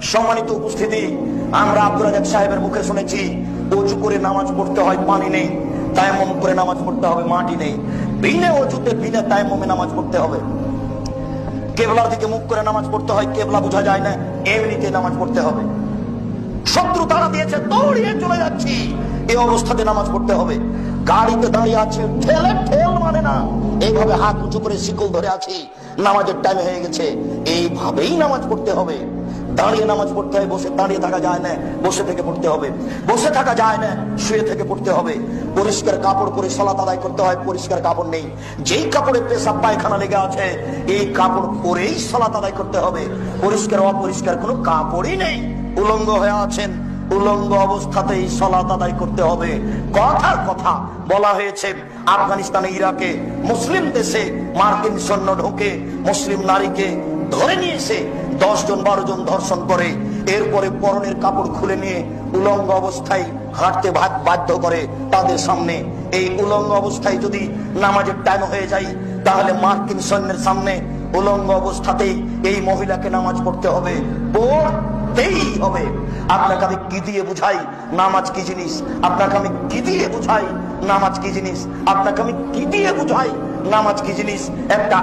সম্মানিত উপস্থিতি, আমরা আব্দুর রাজ্জাক সাহেবের মুখে শুনেছি অজু করে নামাজ পড়তে হয়, পানি নেই। তায়াম্মুম করে নামাজ পড়তে হবে, মাটি নেই। বিনা অজুতে বিনা তায়াম্মুমে নামাজ পড়তে হবে। কেবলার দিকে মুখ করে নামাজ পড়তে হয়, কেবলা বোঝা যায় না, এমনিতে নামাজ পড়তে হবে। শত্রু তারা দিয়েছে, দৌড়িয়ে চলে যাচ্ছি, এই অবস্থাতে নামাজ পড়তে হবে। গাড়িতে দাঁড়িয়ে আছে, ঠেলে ঠেল মানে না, এইভাবে হাত উঁচু করে শিকল ধরে আছি, নামাজের টাইম হয়ে গেছে, এইভাবেই নামাজ পড়তে হবে। দাঁড়িয়ে নামাজ পড়তে হয়, বসে দাঁড়িয়ে থাকা যায় না, বসে থেকে পড়তে হবে। বসে থাকা যায় না, শুয়ে থেকে পড়তে হবে। পরিষ্কার কাপড় পরে সালাত আদায় করতে হয়, পরিষ্কার কাপড় নেই, যেই কাপড়ে পেশাব পায়খানা লেগে আছে এই কাপড় পরেই সালাত আদায় করতে হবে। পরিষ্কার অপরিষ্কার কোনো কাপড়ই নেই, উলঙ্গ হয়ে আছেন, উলঙ্গ অবস্থাতেই সালাত আদায় করতে হবে। কথার কথা বলা হয়েছে, আফগানিস্তানে, ইরাকে, মুসলিম দেশে মার্কিন সৈন্য ঢোকে, মুসলিম নারীকে ধরে নিয়ে এসে 10 জন 12 জন ধর্ষণ করে, এরপরে পরনের কাপড় খুলে নিয়ে উলঙ্গ অবস্থায় হাঁটতে বাধ্য করে তাদের সামনে। এই উলঙ্গ অবস্থায় যদি নামাজের টাইম হয়ে যায়, তাহলে মার্কিন সৈন্যের সামনে উলঙ্গ অবস্থাতেই এই মহিলাকে নামাজ পড়তে হবে, পড়তেই হবে। আপনাকে আমি কি দিয়ে বুঝাই নামাজ কি জিনিস? আপনাকে আমি কি দিয়ে বুঝাই নামাজ কি জিনিস? আপনাকে আমি কি দিয়ে বুঝাই নামাজ কি জিনিস? একটা